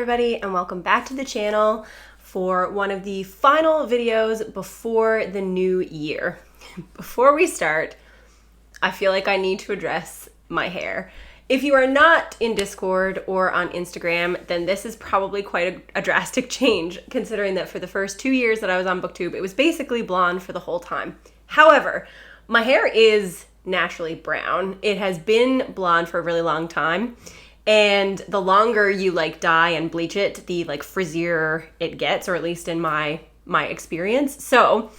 everybody, and welcome back to the channel for one of the final videos before the new year. Before we start, I feel like I need to address my hair. If you are not in Discord or on Instagram, then this is probably quite a drastic change, considering that for the first 2 years that I was on BookTube, it was basically blonde for the whole time. However, my hair is naturally brown. It has been blonde for a really long time. And the longer you dye and bleach it, the frizzier it gets, or at least in my experience. So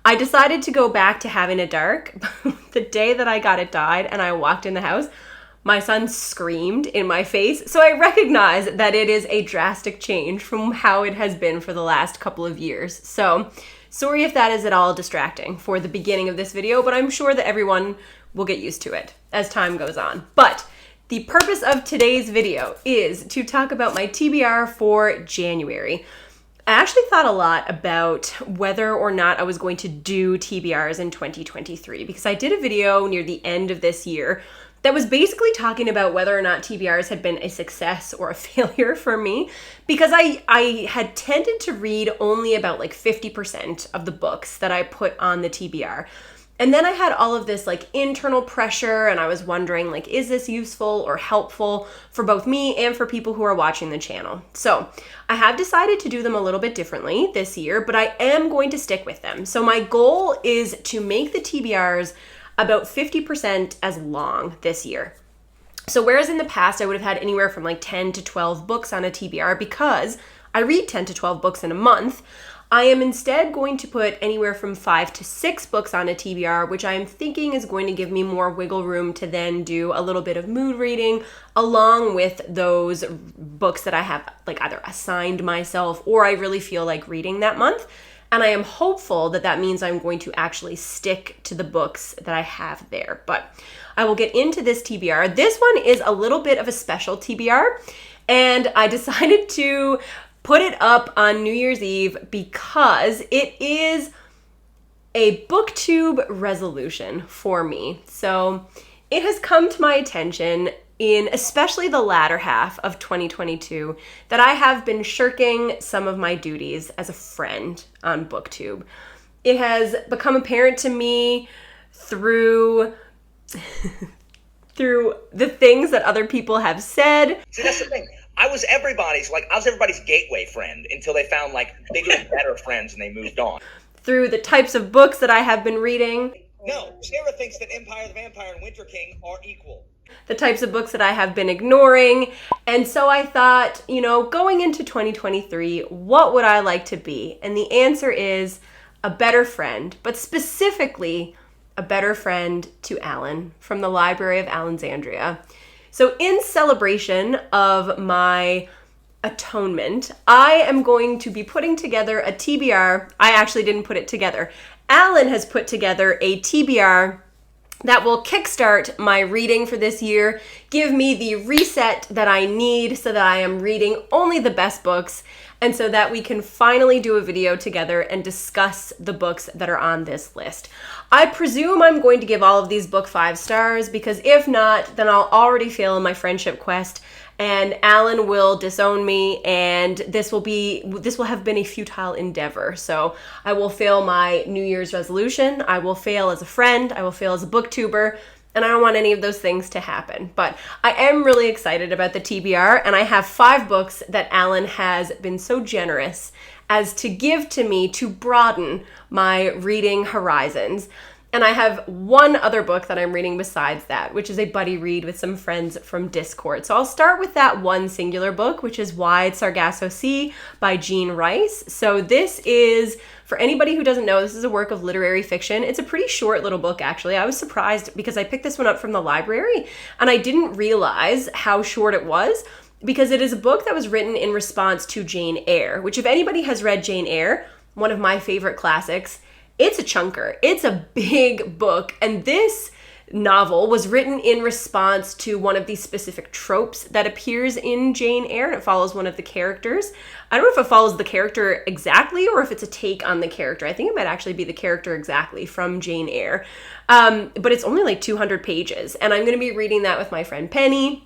I decided to go back to having it dark. The day that I got it dyed and I walked in the house, my son screamed in my face. So I recognize that it is a drastic change from how it has been for the last couple of years. So sorry if that is at all distracting for the beginning of this video, but I'm sure that everyone will get used to it as time goes on. But the purpose of today's video is to talk about my TBR for January. I actually thought a lot about whether or not I was going to do TBRs in 2023 because I did a video near the end of this year that was basically talking about whether or not TBRs had been a success or a failure for me, because I had tended to read only about 50% of the books that I put on the TBR. And then I had all of this internal pressure, and I was wondering is this useful or helpful for both me and for people who are watching the channel? So I have decided to do them a little bit differently this year, but I am going to stick with them. So my goal is to make the TBRs about 50% as long this year. So whereas in the past I would have had anywhere from 10 to 12 books on a TBR, because I read 10 to 12 books in a month, I am instead going to put anywhere from 5 to 6 books on a TBR, which I am thinking is going to give me more wiggle room to then do a little bit of mood reading along with those books that I have either assigned myself or I really feel like reading that month. And I am hopeful that that means I'm going to actually stick to the books that I have there. But I will get into this TBR. This one is a little bit of a special TBR, and I decided to put it up on New Year's Eve because it is a BookTube resolution for me. So it has come to my attention in especially the latter half of 2022 that I have been shirking some of my duties as a friend on BookTube. It has become apparent to me through the things that other people have said. See, that's the thing. I was everybody's gateway friend until they found bigger and better friends and they moved on. Through the types of books that I have been reading. No, Sarah thinks that Empire the Vampire and Winter King are equal. The types of books that I have been ignoring. And so I thought, going into 2023, what would I like to be? And the answer is a better friend, but specifically a better friend to Alan from the Library of Alexandria. So in celebration of my atonement, I am going to be putting together a TBR. I actually didn't put it together. Alan has put together a TBR that will kickstart my reading for this year, give me the reset that I need so that I am reading only the best books, and so that we can finally do a video together and discuss the books that are on this list. I presume I'm going to give all of these book 5 stars, because if not, then I'll already fail in my friendship quest, and Alan will disown me, and this will have been a futile endeavor. So I will fail my New Year's resolution, I will fail as a friend, I will fail as a booktuber, and I don't want any of those things to happen. But I am really excited about the TBR, and I have 5 books that Alan has been so generous as to give to me to broaden my reading horizons. And I have one other book that I'm reading besides that, which is a buddy read with some friends from Discord. So I'll start with that one singular book, which is Wide Sargasso Sea by Jean Rice. So this is, for anybody who doesn't know, this is a work of literary fiction. It's a pretty short little book, actually. I was surprised because I picked this one up from the library and I didn't realize how short it was, because it is a book that was written in response to Jane Eyre, which if anybody has read Jane Eyre, one of my favorite classics, it's a chunker. It's a big book, and this novel was written in response to one of these specific tropes that appears in Jane Eyre, and it follows one of the characters. I don't know if it follows the character exactly or if it's a take on the character. I think it might actually be the character exactly from Jane Eyre, but it's only 200 pages, and I'm going to be reading that with my friend Penny.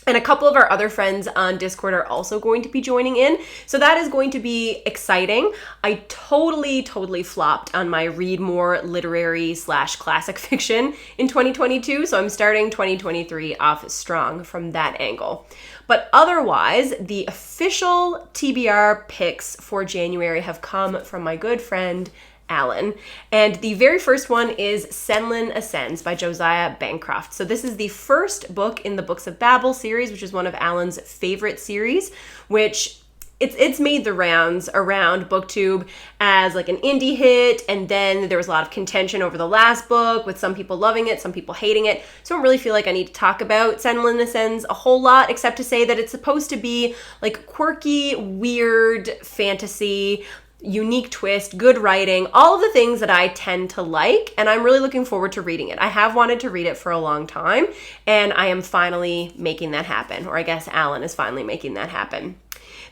And a couple of our other friends on Discord are also going to be joining in. So that is going to be exciting. I totally flopped on my read more literary / classic fiction in 2022. So I'm starting 2023 off strong from that angle. But otherwise, the official TBR picks for January have come from my good friend, Alan. And the very first one is Sentinel Ascends by Josiah Bancroft. So this is the first book in the Books of Babel series, which is one of Alan's favorite series, which it's made the rounds around BookTube as like an indie hit, and then there was a lot of contention over the last book with some people loving it, some people hating it. So I don't really feel like I need to talk about Sentinel Ascends a whole lot, except to say that it's supposed to be like quirky, weird fantasy, unique twist, good writing, all of the things that I tend to like, and I'm really looking forward to reading it. I have wanted to read it for a long time, and I am finally making that happen, or I guess Alan is finally making that happen.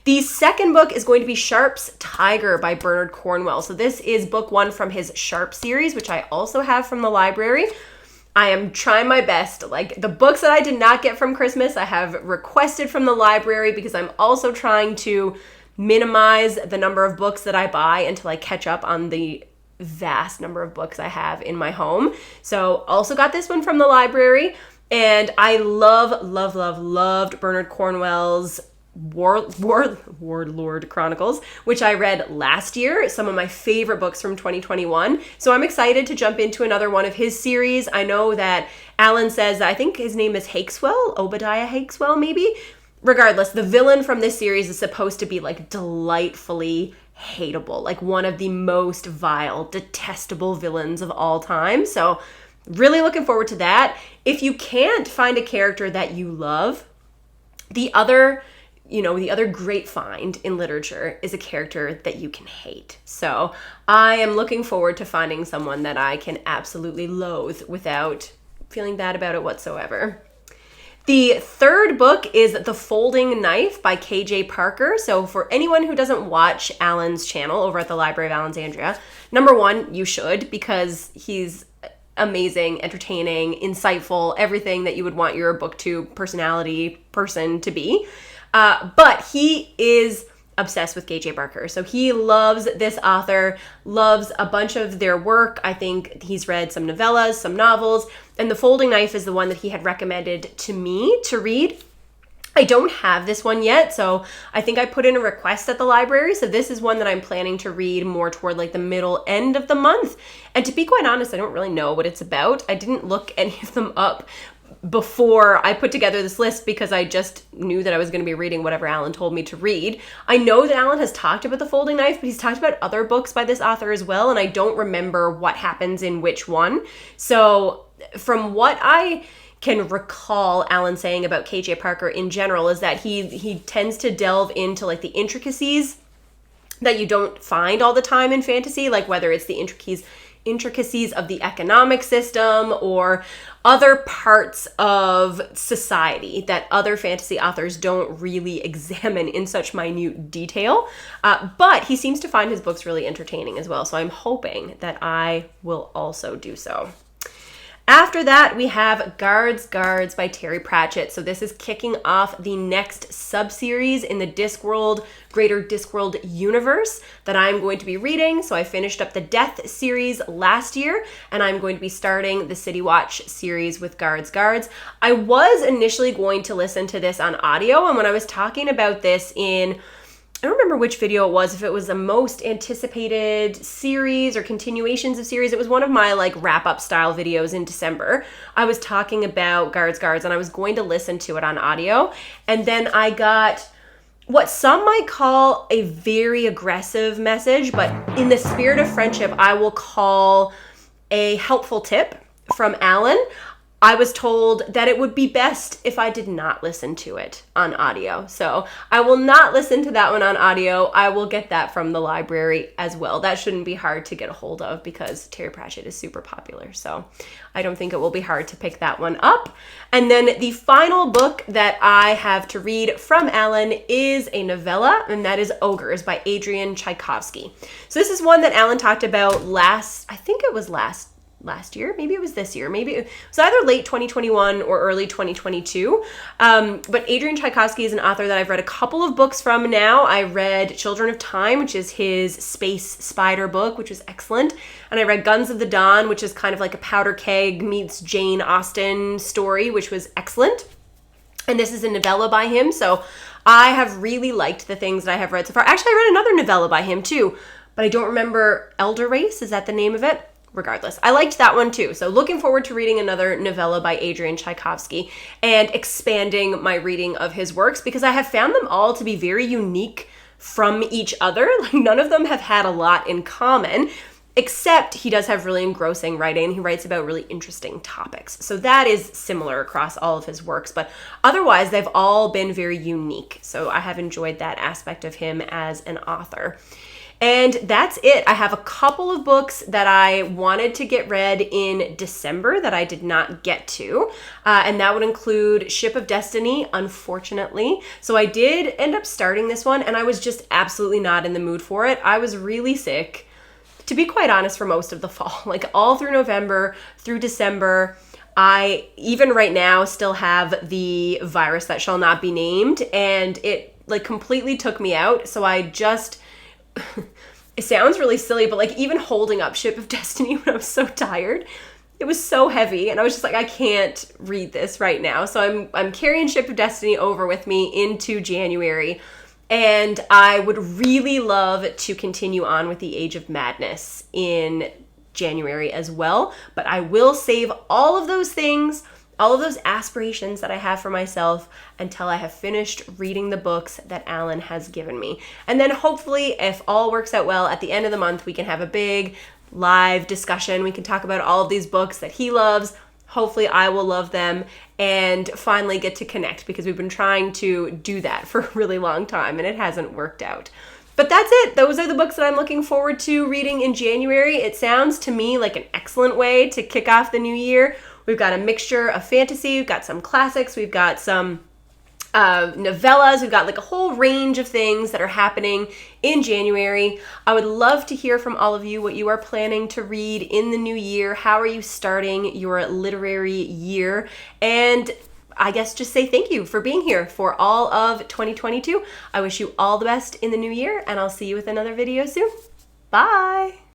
The second book is going to be Sharp's Tiger by Bernard Cornwell. So this is book 1 from his Sharp series, which I also have from the library. I am trying my best. Like, the books that I did not get from Christmas, I have requested from the library, because I'm also trying to minimize the number of books that I buy until I catch up on the vast number of books I have in my home. So also got this one from the library, and I loved Bernard Cornwell's Warlord Chronicles, which I read last year, some of my favorite books from 2021. So I'm excited to jump into another one of his series. I know that Alan says, I think his name is Hakeswell, Obadiah Hakeswell maybe. Regardless, the villain from this series is supposed to be like delightfully hateable, like one of the most vile, detestable villains of all time. So really looking forward to that. If you can't find a character that you love, the other great find in literature is a character that you can hate. So I am looking forward to finding someone that I can absolutely loathe without feeling bad about it whatsoever. The third book is The Folding Knife by KJ Parker. So for anyone who doesn't watch Alan's channel over at the Library of Alexandria, number one, you should, because he's amazing, entertaining, insightful, everything that you would want your BookTube personality person to be. But he is obsessed with KJ Parker. So he loves this author, loves a bunch of their work. I think he's read some novellas, some novels, and The Folding Knife is the one that he had recommended to me to read. I don't have this one yet, so I think I put in a request at the library. So this is one that I'm planning to read more toward like the middle end of the month. And to be quite honest, I don't really know what it's about. I didn't look any of them up before I put together this list, because I just knew that I was going to be reading whatever Alan told me to read. I know that Alan has talked about The Folding Knife, but he's talked about other books by this author as well, and I don't remember what happens in which one. So from what I can recall Alan saying about KJ Parker in general is that he tends to delve into like the intricacies that you don't find all the time in fantasy, like whether it's the intricacies of the economic system or other parts of society that other fantasy authors don't really examine in such minute detail. But he seems to find his books really entertaining as well. So I'm hoping that I will also do so. After that, we have Guards by Terry Pratchett. So this is kicking off the next sub-series in the Discworld, Greater Discworld universe that I'm going to be reading. So I finished up the Death series last year, and I'm going to be starting the City Watch series with Guards. I was initially going to listen to this on audio, and when I was talking about this I don't remember which video it was, if it was the most anticipated series or continuations of series. It was one of my like wrap-up style videos in December. I was talking about Guards, and I was going to listen to it on audio. And then I got what some might call a very aggressive message, but in the spirit of friendship, I will call a helpful tip from Alan. I was told that it would be best if I did not listen to it on audio. So I will not listen to that one on audio. I will get that from the library as well. That shouldn't be hard to get a hold of because Terry Pratchett is super popular. So I don't think it will be hard to pick that one up. And then the final book that I have to read from Alan is a novella, and that is Ogres by Adrian Tchaikovsky. So this is one that Alan talked about last last year. Maybe it was this year. Maybe it was either late 2021 or early 2022. But Adrian Tchaikovsky is an author that I've read a couple of books from now. I read Children of Time, which is his space spider book, which was excellent. And I read Guns of the Dawn, which is kind of like a Powder Keg meets Jane Austen story, which was excellent. And this is a novella by him. So I have really liked the things that I have read so far. Actually, I read another novella by him too, but I don't remember. Elder Race, is that the name of it? Regardless, I liked that one too. So looking forward to reading another novella by Adrian Tchaikovsky and expanding my reading of his works, because I have found them all to be very unique from each other. Like, none of them have had a lot in common, except he does have really engrossing writing. He writes about really interesting topics. So that is similar across all of his works, but otherwise they've all been very unique. So I have enjoyed that aspect of him as an author. And that's it. I have a couple of books that I wanted to get read in December that I did not get to. And that would include Ship of Destiny, unfortunately. So I did end up starting this one, and I was just absolutely not in the mood for it. I was really sick, to be quite honest, for most of the fall. Like all through November, through December. I, even right now, still have the virus that shall not be named. And it like completely took me out. So I just... It sounds really silly, but like even holding up Ship of Destiny when I was so tired, it was so heavy, and I was just like, I can't read this right now. So I'm carrying Ship of Destiny over with me into January, and I would really love to continue on with the Age of Madness in January as well, but I will save all of those things, all of those aspirations that I have for myself, until I have finished reading the books that Alan has given me. And then hopefully, if all works out well, at the end of the month, we can have a big live discussion. We can talk about all of these books that he loves. Hopefully I will love them and finally get to connect, because we've been trying to do that for a really long time and it hasn't worked out. But that's it. Those are the books that I'm looking forward to reading in January. It sounds to me like an excellent way to kick off the new year. We've got a mixture of fantasy, we've got some classics, we've got some novellas, we've got like a whole range of things that are happening in January. I would love to hear from all of you what you are planning to read in the new year. How are you starting your literary year? And I guess just say thank you for being here for all of 2022. I wish you all the best in the new year, and I'll see you with another video soon. Bye!